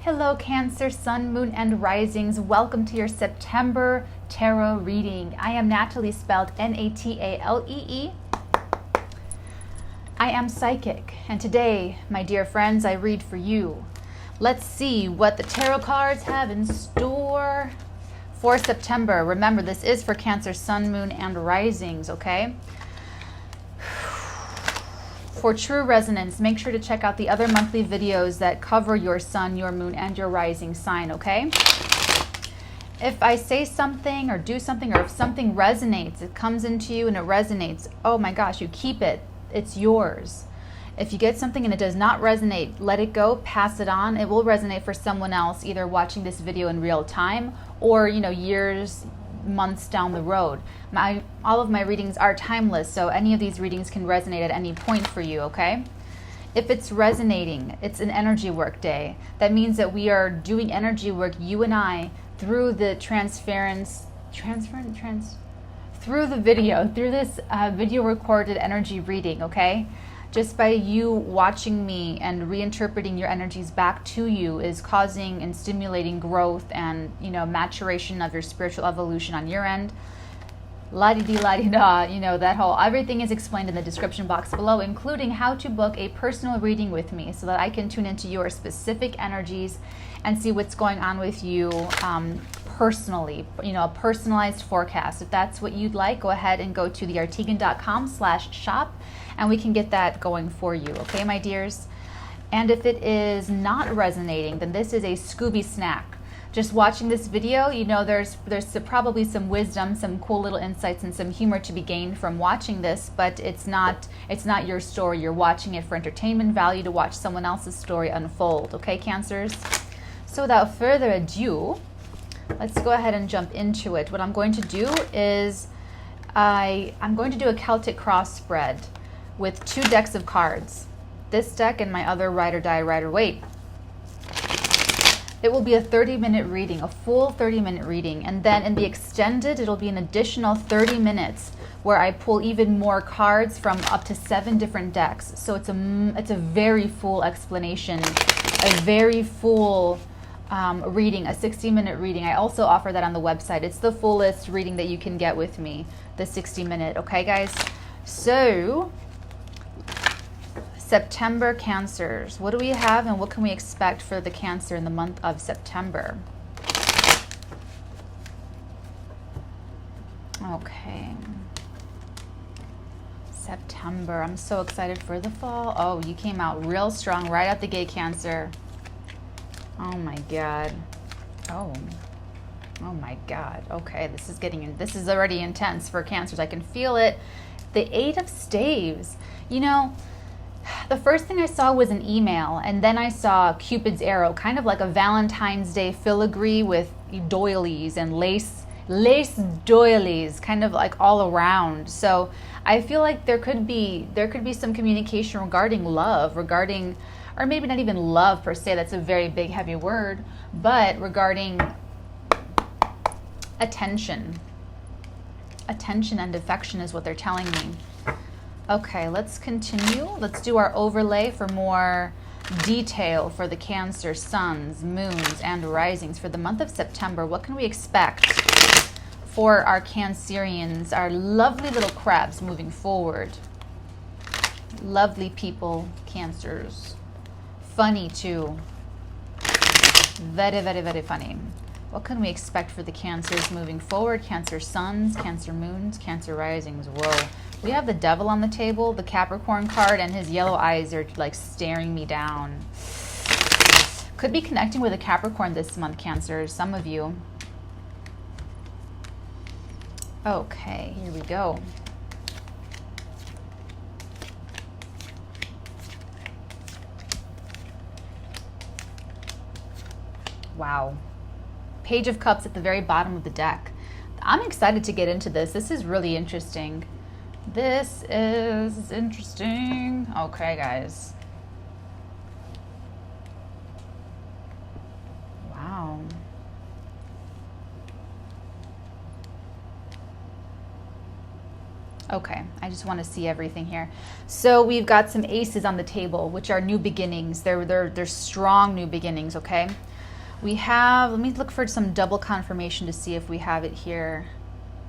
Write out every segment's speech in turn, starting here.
Hello Cancer, Sun, Moon, and Risings. Welcome to your September Tarot reading. I am Natalie, spelled Natalee. I am psychic, and today, my dear friends, I read for you. Let's see what the tarot cards have in store for September. Remember, this is for Cancer, Sun, Moon, and Risings, okay? For true resonance, make sure to check out the other monthly videos that cover your sun, your moon, and your rising sign, okay? If I say something or do something, or if something resonates, it comes into you and it resonates, oh my gosh, you keep it. It's yours. If you get something and it does not resonate, let it go, pass it on. It will resonate for someone else, either watching this video in real time or, years, months down the road. All of my readings are timeless, so any of these readings can resonate at any point for you, okay? If it's resonating, it's an energy work day. That means that we are doing energy work, you and I, through the through the video, through this video recorded energy reading, okay? Just by you watching me and reinterpreting your energies back to you is causing and stimulating growth and, maturation of your spiritual evolution on your end. La-di-di-la-di-da, that whole, everything is explained in the description box below, including how to book a personal reading with me so that I can tune into your specific energies and see what's going on with you personally, a personalized forecast. If that's what you'd like, go ahead and go to theartigan.com/shop and we can get that going for you, okay, my dears? And if it is not resonating, then this is a Scooby snack. Just watching this video, there's probably some wisdom, some cool little insights, and some humor to be gained from watching this, but it's not your story. You're watching it for entertainment value, to watch someone else's story unfold, okay, Cancers? So without further ado, let's go ahead and jump into it. What I'm going to do is I'm going to do a Celtic cross spread with 2 decks of cards. This deck and my other Ride or Die, Ride or Wait. It will be a 30-minute reading, a full 30-minute reading. And then in the extended, it'll be an additional 30 minutes where I pull even more cards from up to 7 different decks. So it's a very full explanation, a very full reading, a 60-minute reading. I also offer that on the website. It's the fullest reading that you can get with me, the 60-minute, okay, guys? So, September Cancers. What do we have and what can we expect for the Cancer in the month of September? Okay. September. I'm so excited for the fall. Oh, you came out real strong right out the gate, Cancer. Oh my God. Oh my God. Okay, this is already intense for Cancers. I can feel it. The 8 of Staves. The first thing I saw was an email, and then I saw Cupid's arrow, kind of like a Valentine's Day filigree with doilies and lace doilies, kind of like all around. So I feel like there could be some communication regarding love, or maybe not even love per se, that's a very big heavy word, but regarding attention and affection is what they're telling me. Okay, let's continue. Let's do our overlay for more detail for the Cancer, Suns, Moons, and Risings for the month of September. What can we expect for our Cancerians, our lovely little crabs moving forward? Lovely people, Cancers. Funny too. Very, very, very funny. What can we expect for the Cancers moving forward? Cancer Suns, Cancer Moons, Cancer Risings. Whoa. We have the Devil on the table, the Capricorn card, and his yellow eyes are like staring me down. Could be connecting with a Capricorn this month, Cancer, some of you. Okay, here we go. Wow. Page of Cups at the very bottom of the deck. I'm excited to get into this. This is really interesting. This is interesting. Okay, guys. Wow. Okay, I just want to see everything here. So we've got some aces on the table, which are new beginnings. They're strong new beginnings, okay? We have, let me look for some double confirmation to see if we have it here.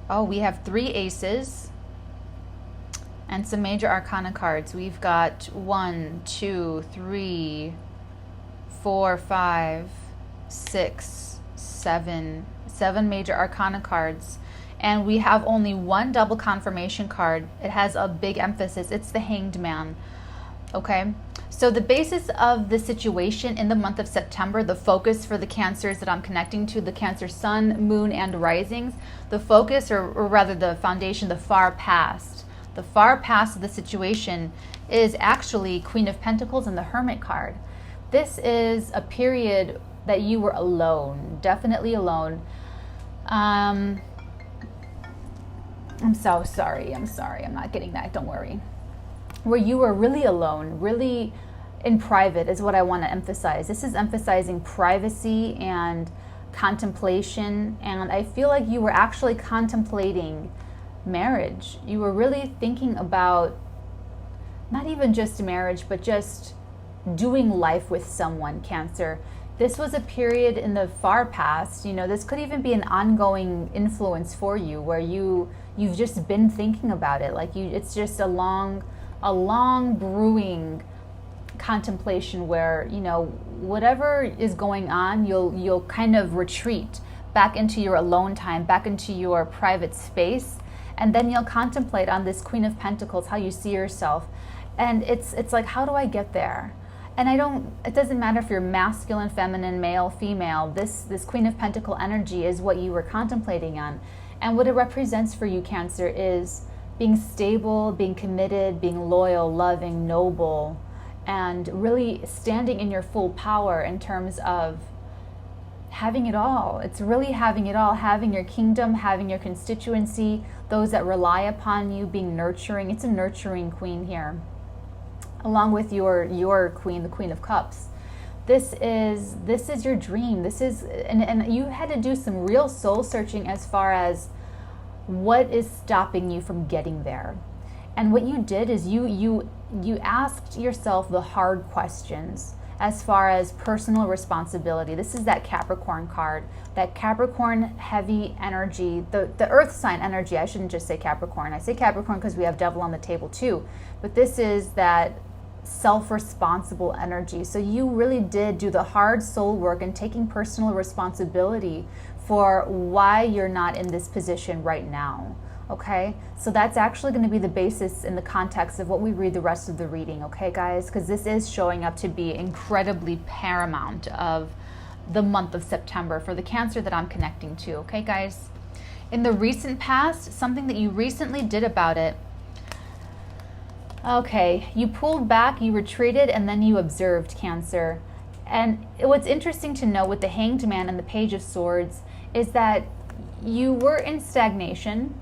Oh, we have 3 aces and some major arcana cards. We've got 1, 2, 3, 4, 5, 6, 7 major arcana cards. And we have only 1 double confirmation card. It has a big emphasis. It's the Hanged Man. Okay? So the basis of the situation in the month of September, the focus for the Cancers that I'm connecting to, the Cancer Sun, Moon, and Risings, the focus, or rather the foundation, the far past. The far past of the situation is actually Queen of Pentacles and the Hermit card. This is a period that you were alone, definitely alone. I'm so sorry. I'm not getting that. Don't worry. Where you were really alone, really in private is what I want to emphasize. This is emphasizing privacy and contemplation. And I feel like you were actually contemplating marriage. You were really thinking about not even just marriage, but just doing life with someone, Cancer. This was a period in the far past, you know, this could even be an ongoing influence for you where you've just been thinking about it. Like it's just a long brewing contemplation where, you know, whatever is going on, you'll kind of retreat back into your alone time, back into your private space, and then you'll contemplate on this Queen of Pentacles, how you see yourself. And it's like, how do I get there? And it doesn't matter if you're masculine, feminine, male, female, this Queen of Pentacle energy is what you were contemplating on. And what it represents for you, Cancer, is being stable, being committed, being loyal, loving, noble, and really standing in your full power in terms of having it all. It's really having it all, having your kingdom, having your constituency, those that rely upon you, being nurturing. It's a nurturing queen here, along with your queen, the Queen of Cups. This is your dream. This is, and you had to do some real soul searching as far as what is stopping you from getting there. And what you did is you asked yourself the hard questions as far as personal responsibility. This is that Capricorn card, that Capricorn heavy energy, the earth sign energy. I shouldn't just say Capricorn. I say Capricorn because we have Devil on the table too. But this is that self-responsible energy. So you really did do the hard soul work and taking personal responsibility for why you're not in this position right now. Okay, so that's actually going to be the basis in the context of what we read the rest of the reading, okay guys, because this is showing up to be incredibly paramount of the month of September for the Cancer that I'm connecting to, okay guys. In the recent past, something that you recently did about it. Okay, you pulled back, you retreated, and then you observed, Cancer. And what's interesting to know with the Hanged Man and the Page of Swords is that you were in stagnation.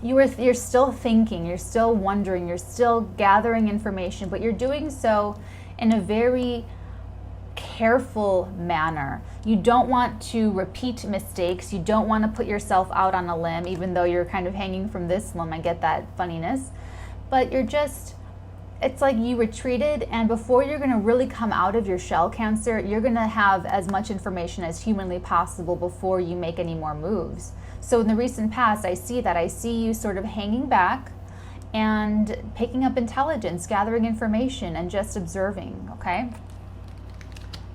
You're still thinking, you're still wondering, you're still gathering information, but you're doing so in a very careful manner. You don't want to repeat mistakes. You don't want to put yourself out on a limb, even though you're kind of hanging from this limb. I get that funniness. But it's like you retreated, and before you're going to really come out of your shell, Cancer, you're going to have as much information as humanly possible before you make any more moves. So in the recent past, I see you sort of hanging back and picking up intelligence, gathering information, and just observing, okay?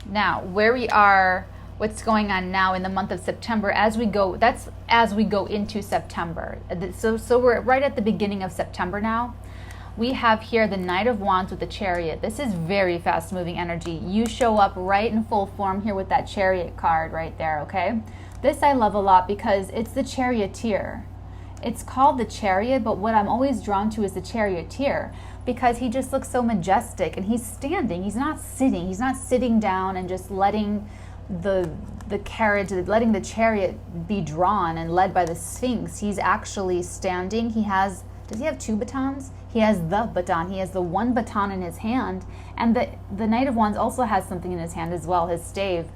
Now, where we are, what's going on now in the month of September, as we go into September. So we're right at the beginning of September now. We have here the Knight of Wands with the Chariot. This is very fast-moving energy. You show up right in full form here with that Chariot card right there, okay? This I love a lot because it's the charioteer. It's called the Chariot, but what I'm always drawn to is the charioteer because he just looks so majestic and he's standing. He's not sitting. He's not sitting down and just letting the carriage, letting the chariot be drawn and led by the Sphinx. He's actually standing. He has Does he have two batons? He has the baton. He has the one baton in his hand, and the Knight of Wands also has something in his hand as well, his stave.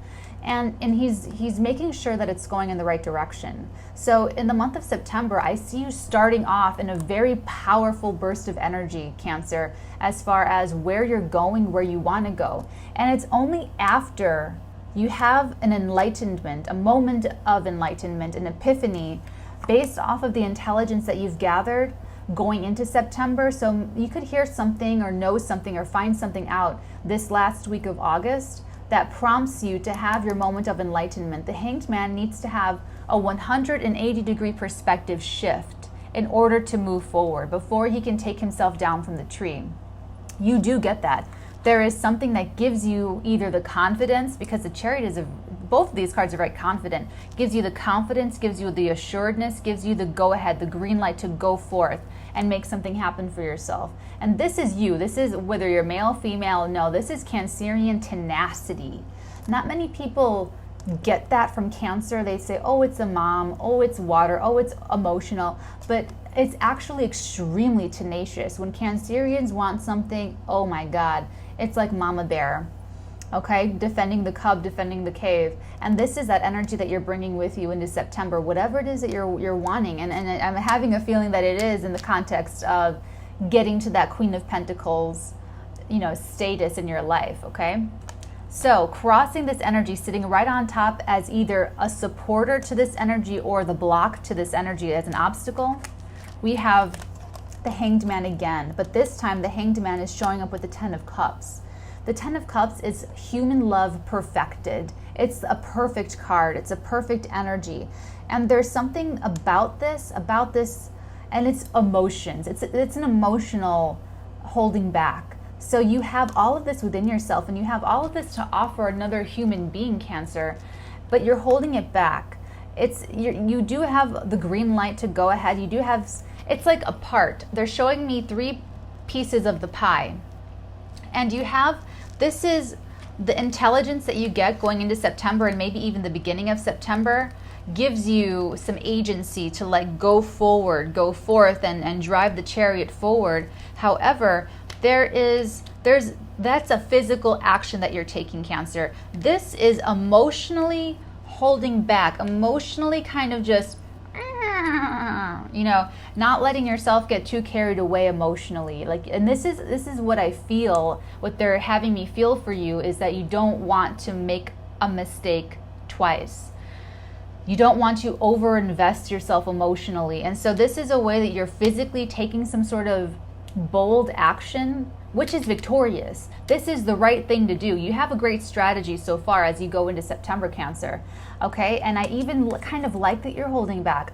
And he's making sure that it's going in the right direction. So in the month of September, I see you starting off in a very powerful burst of energy, Cancer, as far as where you're going, where you want to go. And it's only after you have an enlightenment, a moment of enlightenment, an epiphany, based off of the intelligence that you've gathered going into September. So you could hear something or know something or find something out this last week of August that prompts you to have your moment of enlightenment. The Hanged Man needs to have a 180-degree perspective shift in order to move forward before he can take himself down from the tree. You do get that. There is something that gives you either the confidence, because the Chariot is both of these cards are very confident, gives you the confidence, gives you the assuredness, gives you the go-ahead, the green light to go forth and make something happen for yourself. And this is you. This is, whether you're male, female, no, this is Cancerian tenacity. Not many people get that from Cancer. They say, oh, it's a mom, oh, it's water, oh, it's emotional, but it's actually extremely tenacious. When Cancerians want something, oh my God, it's like Mama Bear, okay? Defending the cub, defending the cave. And this is that energy that you're bringing with you into September, whatever it is that you're wanting. And I'm having a feeling that it is in the context of getting to that Queen of Pentacles, status in your life, okay? So crossing this energy, sitting right on top as either a supporter to this energy or the block to this energy as an obstacle, we have the Hanged Man again. But this time the Hanged Man is showing up with the Ten of Cups. The Ten of Cups is human love perfected. It's a perfect card. It's a perfect energy. And there's something about this, and it's emotions. It's an emotional holding back. So you have all of this within yourself, and you have all of this to offer another human being, Cancer, but you're holding it back. You do have the green light to go ahead. You do have, it's like a part. They're showing me 3 pieces of the pie. And you have, this is the intelligence that you get going into September, and maybe even the beginning of September, gives you some agency to go forward, go forth and drive the chariot forward. However, that's a physical action that you're taking, Cancer. This is emotionally holding back, emotionally kind of just, not letting yourself get too carried away emotionally. And this is what I feel, what they're having me feel for you, is that you don't want to make a mistake twice. You don't want to overinvest yourself emotionally. And so this is a way that you're physically taking some sort of bold action, which is victorious. This is the right thing to do. You have a great strategy so far as you go into September, Cancer. Okay, and I even kind of like that you're holding back.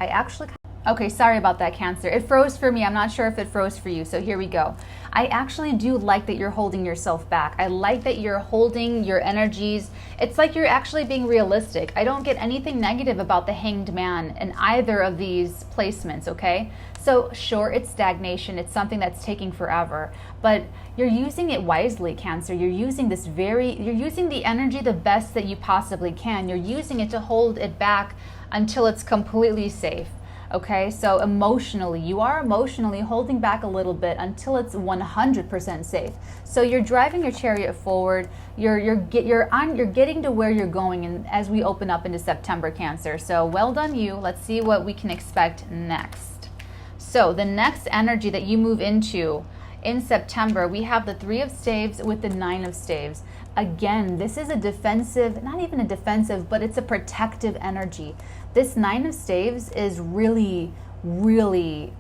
Okay, sorry about that, Cancer. It froze for me. I'm not sure if it froze for you, so here we go. I actually do like that you're holding yourself back. I like that you're holding your energies. It's like you're actually being realistic. I don't get anything negative about the Hanged Man in either of these placements, okay? So sure, it's stagnation. It's something that's taking forever, but you're using it wisely, Cancer. You're using the energy the best that you possibly can. You're using it to hold it back until it's completely safe. Okay, so emotionally, you are emotionally holding back a little bit until it's 100% safe. So you're driving your chariot forward. You're getting to where you're going, and as we open up into September, Cancer. So well done, you. Let's see what we can expect next. So the next energy that you move into in September, we have the 3 of Staves with the 9 of Staves. Again, this is a defensive, not even a defensive, but it's a protective energy. This 9 of Staves is really, really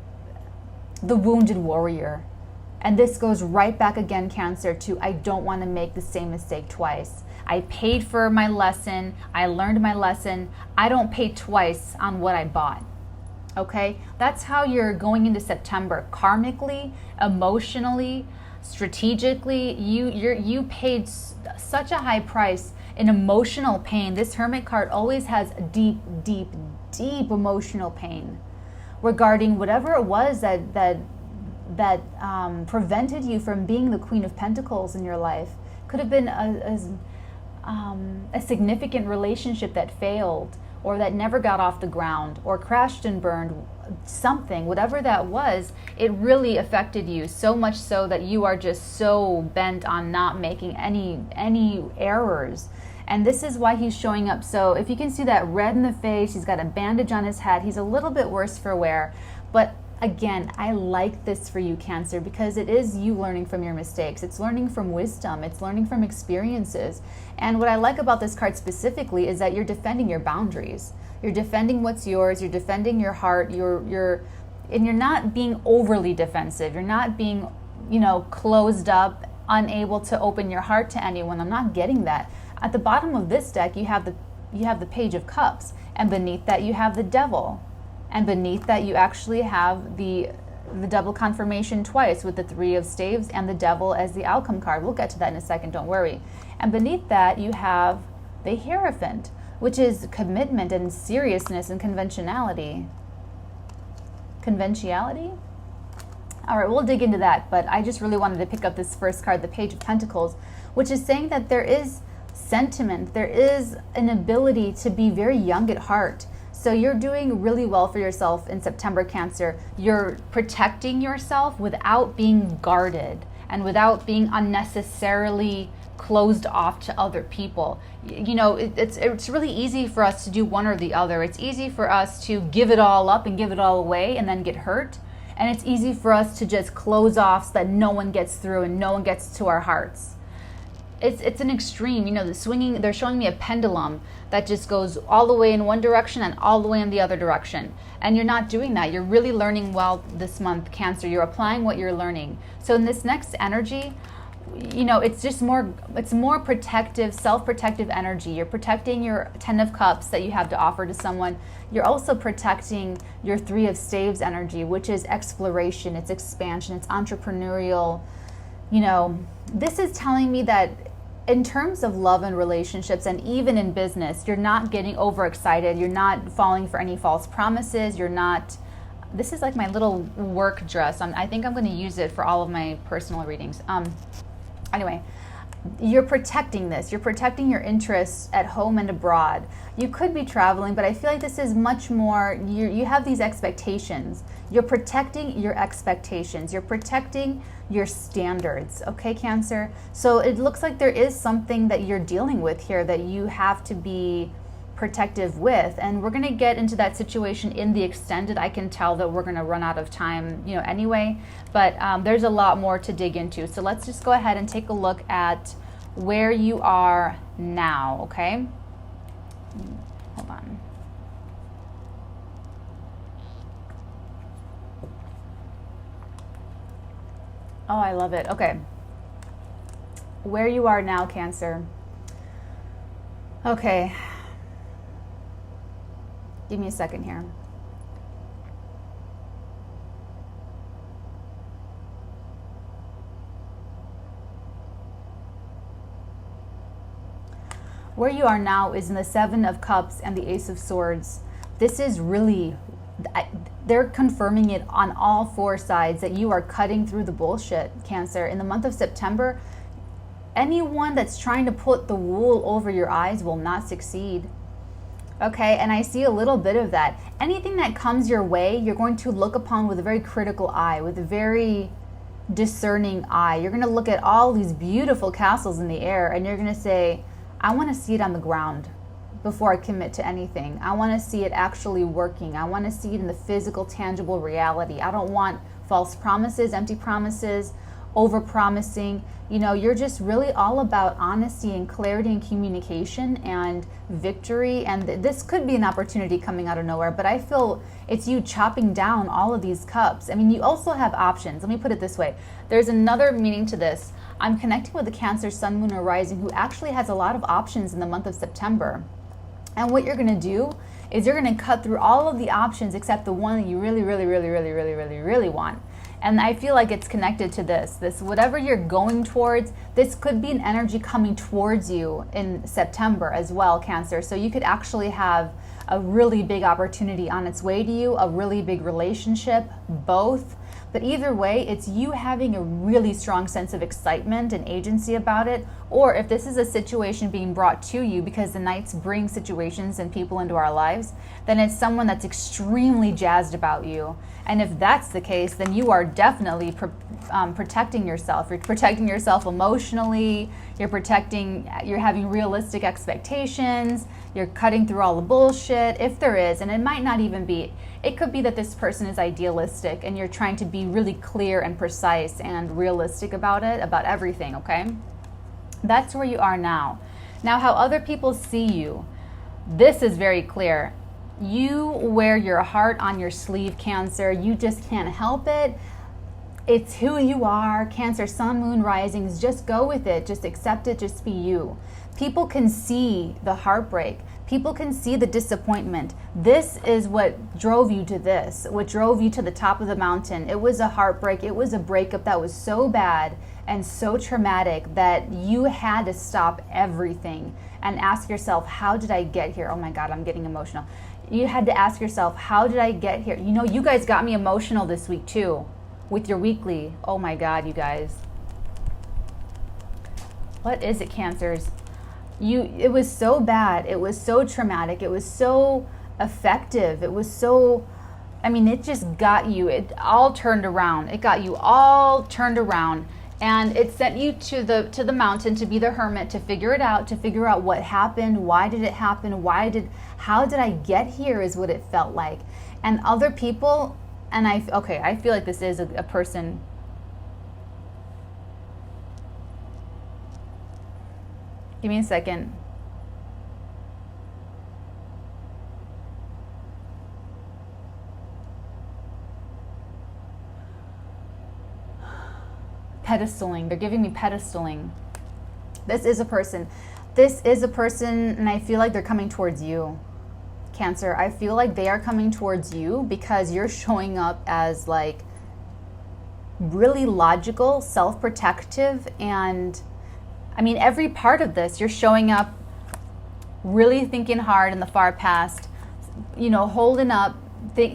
the wounded warrior. And this goes right back again, Cancer, to I don't want to make the same mistake twice. I paid for my lesson. I learned my lesson. I don't pay twice on what I bought. Okay? That's how you're going into September. Karmically, emotionally, strategically, you paid such a high price in emotional pain. This Hermit card always has deep, deep, deep emotional pain regarding whatever it was that prevented you from being the Queen of Pentacles in your life. Could have been a significant relationship that failed, or that never got off the ground, or crashed and burned, something, whatever that was, it really affected you so much so that you are just so bent on not making any errors. And this is why he's showing up. So if you can see that red in the face, he's got a bandage on his head, he's a little bit worse for wear. But again, I like this for you, Cancer, because it is you learning from your mistakes. It's learning from wisdom. It's learning from experiences. And what I like about this card specifically is that you're defending your boundaries. You're defending what's yours. You're defending your heart. And you're not being overly defensive. You're not being, closed up, unable to open your heart to anyone. I'm not getting that. At the bottom of this deck, you have the Page of Cups, and beneath that you have the Devil. And beneath that, you actually have the double confirmation twice with the Three of Staves and the Devil as the outcome card. We'll get to that in a second, don't worry. And beneath that, you have the Hierophant, which is commitment and seriousness and conventionality. Conventionality? All right, we'll dig into that, but I just really wanted to pick up this first card, the Page of Pentacles, which is saying that there is sentiment, there is an ability to be very young at heart. So you're doing really well for yourself in September, Cancer. You're protecting yourself without being guarded and without being unnecessarily closed off to other people. It's really easy for us to do one or the other. It's easy for us to give it all up and give it all away and then get hurt. And it's easy for us to just close off so that no one gets through and no one gets to our hearts. It's an extreme, the swinging, they're showing me a pendulum that just goes all the way in one direction and all the way in the other direction. And you're not doing that. You're really learning well this month, Cancer. You're applying what you're learning. So in this next energy, it's more protective, self-protective energy. You're protecting your Ten of Cups that you have to offer to someone. You're also protecting your Three of Staves energy, which is exploration, it's expansion, it's entrepreneurial. This is telling me that in terms of love and relationships, and even in business, you're not getting overexcited. You're not falling for any false promises. This is like my little work dress. I think I'm going to use it for all of my personal readings. Anyway, you're protecting this. You're protecting your interests at home and abroad. You could be traveling, but I feel like this is much more, you have these expectations. You're protecting your expectations. You're protecting your standards, okay, Cancer? So it looks like there is something that you're dealing with here that you have to be protective with, and we're going to get into that situation in the extended. I can tell that we're going to run out of time, anyway, but there's a lot more to dig into. So let's just go ahead and take a look at where you are now, okay? Hold on. Oh, I love it. Okay. Where you are now, Cancer. Okay. Give me a second here. Where you are now is in the Seven of Cups and the Ace of Swords. This is really, they're confirming it on all four sides that you are cutting through the bullshit, Cancer. In the month of September, anyone that's trying to put the wool over your eyes will not succeed. Okay, and I see a little bit of that. Anything that comes your way, you're going to look upon with a very critical eye, with a very discerning eye. You're going to look at all these beautiful castles in the air and you're going to say, I want to see it on the ground before I commit to anything. I want to see it actually working. I want to see it in the physical, tangible reality. I don't want false promises, empty promises, over-promising. You're just really all about honesty and clarity and communication and victory. And this could be an opportunity coming out of nowhere, but I feel it's you chopping down all of these cups. I mean, you also have options. Let me put it this way. There's another meaning to this. I'm connecting with the Cancer Sun, Moon, or Rising who actually has a lot of options in the month of September. And what you're going to do is you're going to cut through all of the options except the one that you really, really, really, really, really, really, really want. And I feel like it's connected to this whatever you're going towards, this could be an energy coming towards you in September as well, Cancer. So you could actually have a really big opportunity on its way to you, a really big relationship, both. But either way, it's you having a really strong sense of excitement and agency about it, or if this is a situation being brought to you, because the Knights bring situations and people into our lives, then it's someone that's extremely jazzed about you. And if that's the case, then you are definitely protecting yourself. You're protecting yourself emotionally. You're having realistic expectations. You're cutting through all the bullshit, if there is. And it might not even be. It could be that this person is idealistic and you're trying to be really clear and precise and realistic about it, about everything, okay? That's where you are now. Now, how other people see you, this is very clear. You wear your heart on your sleeve, Cancer. You just can't help it. It's who you are. Cancer, sun, moon, risings. Just go with it. Just accept it. Just be you. People can see the heartbreak. People can see the disappointment. This is what drove you to this, what drove you to the top of the mountain. It was a heartbreak. It was a breakup that was so bad and so traumatic that you had to stop everything and ask yourself, how did I get here? Oh my God, I'm getting emotional. You had to ask yourself, how did I get here? You know, you guys got me emotional this week too with your weekly. Oh my God, you guys. What is it, Cancers? It was so bad. It was so traumatic. It was so effective. It was so, I mean, it just got you. It all turned around. It got you all turned around. And it sent you to the mountain to be the hermit, to figure it out, to figure out what happened, why did it happen, how did I get here is what it felt like. And other people, and I feel like this is a person. Give me a second. Pedestaling. They're giving me pedestaling. This is a person. This is a person, and I feel like they're coming towards you, Cancer. I feel like they are coming towards you because you're showing up as like really logical, self-protective, and I mean, every part of this, you're showing up really thinking hard in the far past, you know, holding up,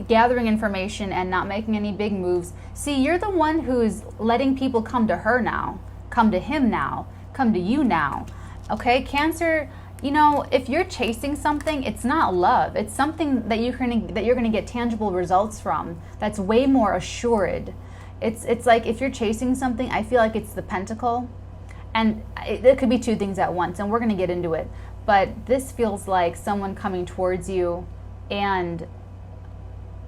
gathering information and not making any big moves. See, you're the one who's letting people come to her now, come to him now, come to you now. Okay, Cancer, you know, if you're chasing something, it's not love. It's something that you're gonna get tangible results from. That's way more assured. It's like if you're chasing something, I feel like it's the pentacle. And it could be two things at once, and we're going to get into it. But this feels like someone coming towards you and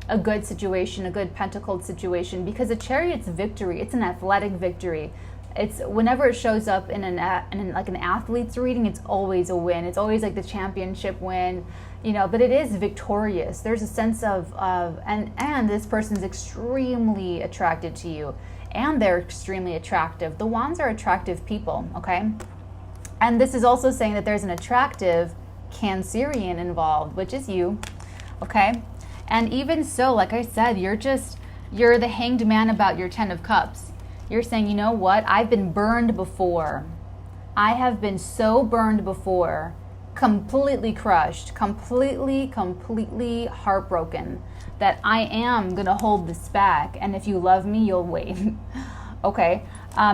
a good situation, a good pentacled situation, because a Chariot's victory, it's an athletic victory. It's whenever it shows up in like an athlete's reading, it's always a win. It's always like the championship win, you know, but it is victorious. There's a sense of and this person's extremely attracted to you. And they're extremely attractive. The Wands are attractive people, okay? And this is also saying that there's an attractive Cancerian involved, which is you, okay? And even so, like I said, you're the hanged man about your 10 of Cups. You're saying, you know what? I've been burned before. I have been so burned before, completely crushed, completely heartbroken, that I am going to hold this back. And if you love me, you'll wait. Okay.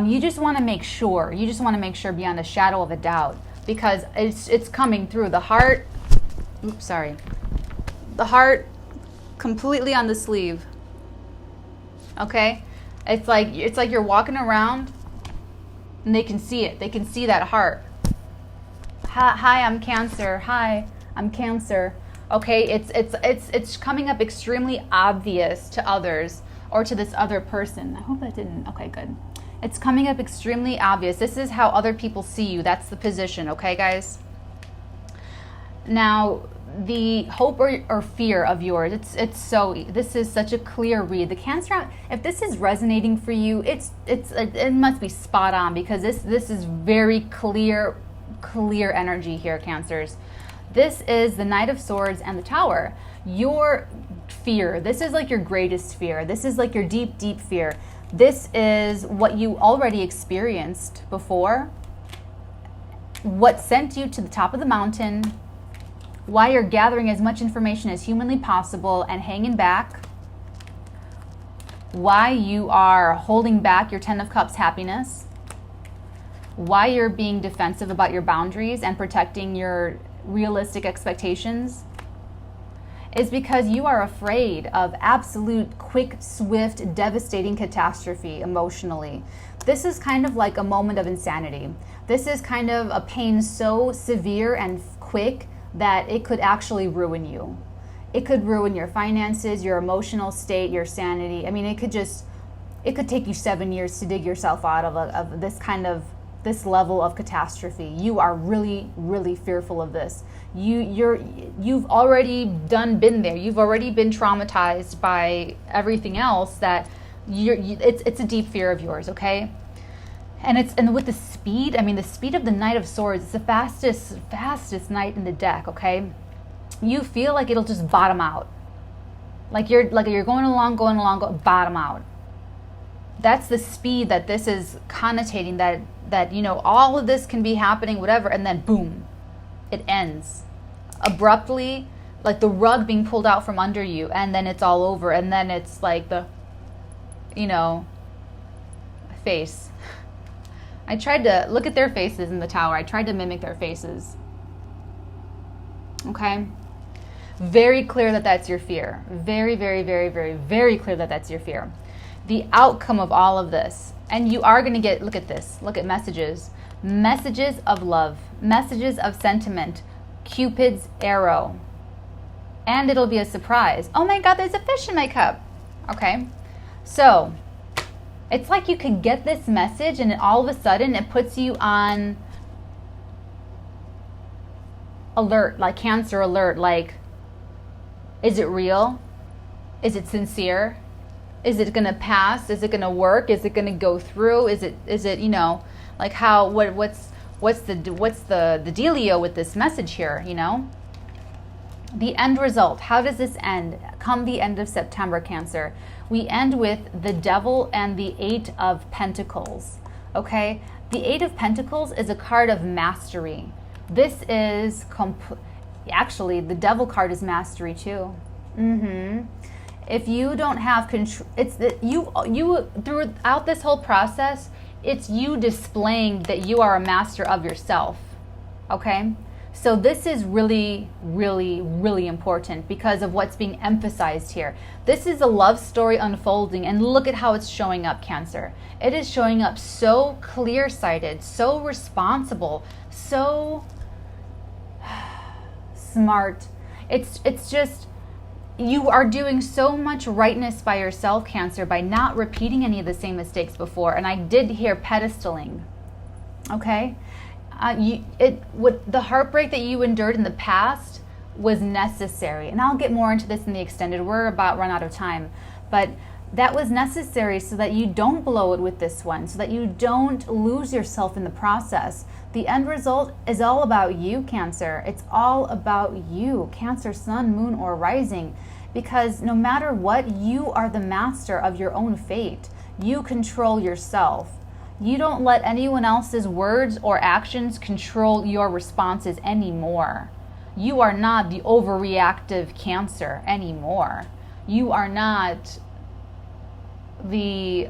You just want to make sure. You just want to make sure beyond a shadow of a doubt, because it's coming through. The heart, oops, sorry. The heart completely on the sleeve. Okay. It's like you're walking around and they can see it. They can see that heart. Hi, I'm Cancer. Hi, I'm Cancer. Okay, it's coming up extremely obvious to others or to this other person. I hope that didn't. Okay, good. It's coming up extremely obvious. This is how other people see you. That's the position, okay, guys? Now, the hope or fear of yours, this is such a clear read. The Cancer, if this is resonating for you, it must be spot on, because this is very clear energy here, Cancers. This is the Knight of Swords and the Tower. Your fear, this is like your greatest fear. This is like your deep fear. This is what you already experienced before, what sent you to the top of the mountain, why you're gathering as much information as humanly possible and hanging back, why you are holding back your 10 of Cups happiness, why you're being defensive about your boundaries and protecting your realistic expectations is because you are afraid of absolute, quick, swift, devastating catastrophe emotionally. This is kind of like a moment of insanity. This is kind of a pain so severe and quick that it could actually ruin you. It could ruin your finances, your emotional state, your sanity. I mean, it could take you 7 years to dig yourself out of this level of catastrophe. You are really, really fearful of this. You've already been there. You've already been traumatized by everything else that it's a deep fear of yours, okay? And with the speed, I mean, the speed of the Knight of Swords, it's the fastest knight in the deck, okay? You feel like it'll just bottom out. Like you're going along, bottom out. That's the speed that this is connotating, that you know, all of this can be happening, whatever, and then boom, it ends abruptly, like the rug being pulled out from under you, and then it's all over, and then it's like the, you know, face. I tried to look at their faces in the tower. I tried to mimic their faces. Okay? Very clear that that's your fear. Very, very, very, very, very clear that that's your fear. The outcome of all of this, and you are going to get, look at this, look at messages of love, messages of sentiment, Cupid's arrow, and it'll be a surprise. Oh my God, there's a fish in my cup. Okay, so it's like you could get this message and all of a sudden it puts you on alert, like Cancer alert, like, is it real? Is it sincere? Is it going to pass? Is it going to work? Is it going to go through? Is it, you know, like how, what's the dealio with this message here, you know? The end result, how does this end? Come the end of September, Cancer, we end with the Devil and the Eight of Pentacles, okay? The Eight of Pentacles is a card of mastery. This is, actually, the Devil card is mastery too. If you don't have control, it's that you throughout this whole process, it's you displaying that you are a master of yourself, okay? So this is really, really, really important because of what's being emphasized here. This is a love story unfolding, and look at how it's showing up, Cancer. It is showing up so clear-sighted, so responsible, so smart. It's just, you are doing so much rightness by yourself, Cancer, by not repeating any of the same mistakes before. And I did hear pedestaling, okay? The heartbreak that you endured in the past was necessary. And I'll get more into this in the extended. We're about run out of time. But that was necessary so that you don't blow it with this one, so that you don't lose yourself in the process. The end result is all about you, Cancer. It's all about you, Cancer, Sun, Moon, or Rising. Because no matter what, you are the master of your own fate. You control yourself. You don't let anyone else's words or actions control your responses anymore. You are not the overreactive Cancer anymore. You are not the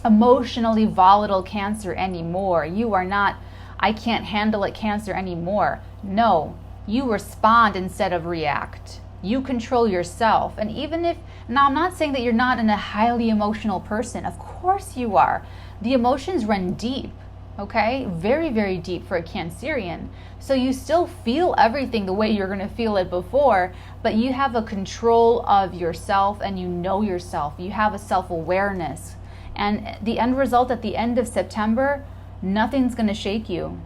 emotionally volatile Cancer anymore. You are not, I can't handle it Cancer anymore. No, you respond instead of react. You control yourself. And even if, now I'm not saying that you're not a highly emotional person. Of course you are. The emotions run deep, okay? Very, very deep for a Cancerian. So you still feel everything the way you're going to feel it before, but you have a control of yourself and you know yourself. You have a self-awareness. And the end result at the end of September, nothing's going to shake you.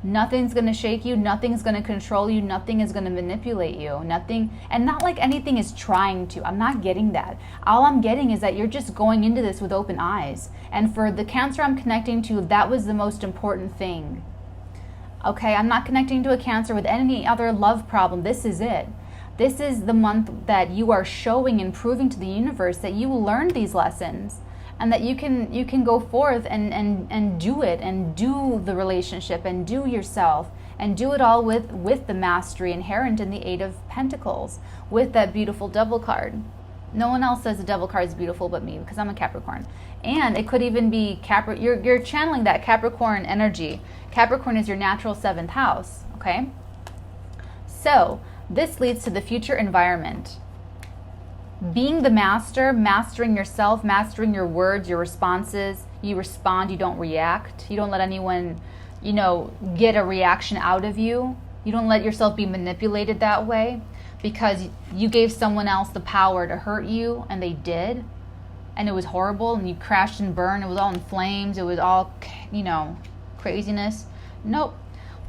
Nothing's going to shake you. Nothing's going to control you. Nothing is going to manipulate you. Nothing, and not like anything is trying to. I'm not getting that. All I'm getting is that you're just going into this with open eyes. And for the Cancer I'm connecting to, that was the most important thing. Okay, I'm not connecting to a Cancer with any other love problem. This is it. This is the month that you are showing and proving to the universe that you learned these lessons. And that you can go forth and do it, and do the relationship, and do yourself, and do it all with the mastery inherent in the Eight of Pentacles, with that beautiful Devil card. No one else says the Devil card is beautiful but me, because I'm a Capricorn. And it could even be you're channeling that Capricorn energy. Capricorn is your natural 7th house, okay? So this leads to the future environment. Being the master, mastering yourself, mastering your words, your responses. You respond, you don't react. You don't let anyone, get a reaction out of you. You don't let yourself be manipulated that way because you gave someone else the power to hurt you, and they did. And it was horrible, and you crashed and burned. It was all in flames. It was all, craziness. Nope.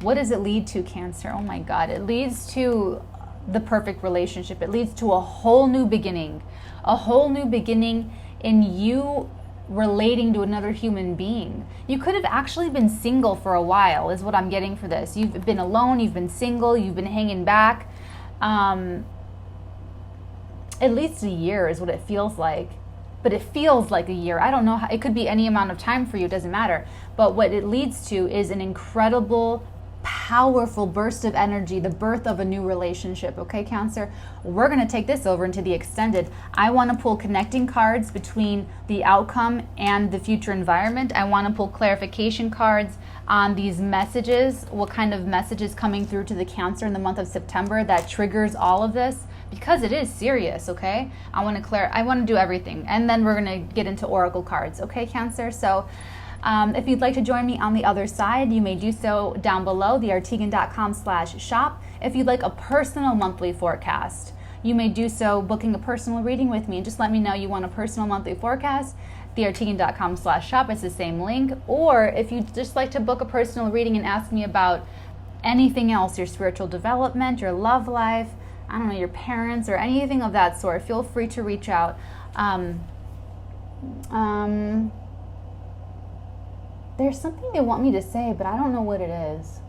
What does it lead to, Cancer? Oh my God. It leads to the perfect relationship. It leads to a whole new beginning. A whole new beginning in you relating to another human being. You could have actually been single for a while, is what I'm getting for this. You've been alone, you've been single, you've been hanging back. At least a year is what it feels like. But it feels like a year. I don't know how, it could be any amount of time for you, it doesn't matter. But what it leads to is an incredible, powerful burst of energy, the birth of a new relationship. Okay, Cancer? We're going to take this over into the extended. I want to pull connecting cards between the outcome and the future environment. I want to pull clarification cards on these messages. What kind of messages coming through to the Cancer in the month of September that triggers all of this? Because it is serious, okay? I want to do everything. And then we're going to get into oracle cards, okay, Cancer? So if you'd like to join me on the other side, you may do so down below, theartigan.com/shop. If you'd like a personal monthly forecast, you may do so booking a personal reading with me. Just let me know you want a personal monthly forecast. theartigan.com/shop is the same link. Or if you'd just like to book a personal reading and ask me about anything else, your spiritual development, your love life, I don't know, your parents, or anything of that sort, feel free to reach out. There's something they want me to say, but I don't know what it is.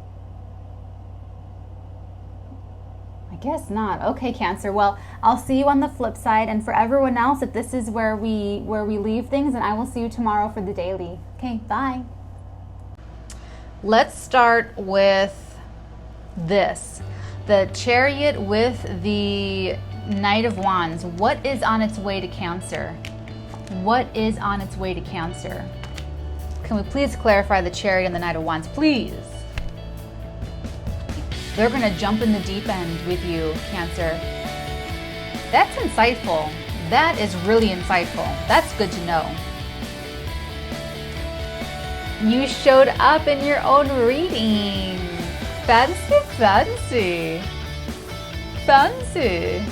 I guess not. Okay, Cancer. Well, I'll see you on the flip side. And for everyone else, if this is where we leave things, and I will see you tomorrow for the daily. Okay, bye. Let's start with this. The Chariot with the Knight of Wands. What is on its way to Cancer? What is on its way to Cancer? Can we please clarify the Chariot and the Knight of Wands, please? They're going to jump in the deep end with you, Cancer. That's insightful. That is really insightful. That's good to know. You showed up in your own reading. Fancy, fancy. Fancy.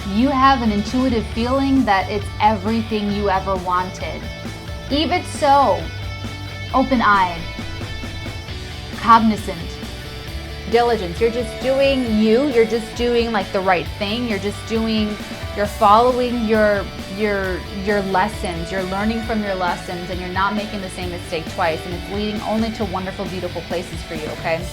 You have an intuitive feeling that it's everything you ever wanted. Even so, open-eyed, cognizant, diligence. You're just doing you. You're just doing like the right thing. You're following your lessons. You're learning from your lessons, and you're not making the same mistake twice. And it's leading only to wonderful, beautiful places for you, okay?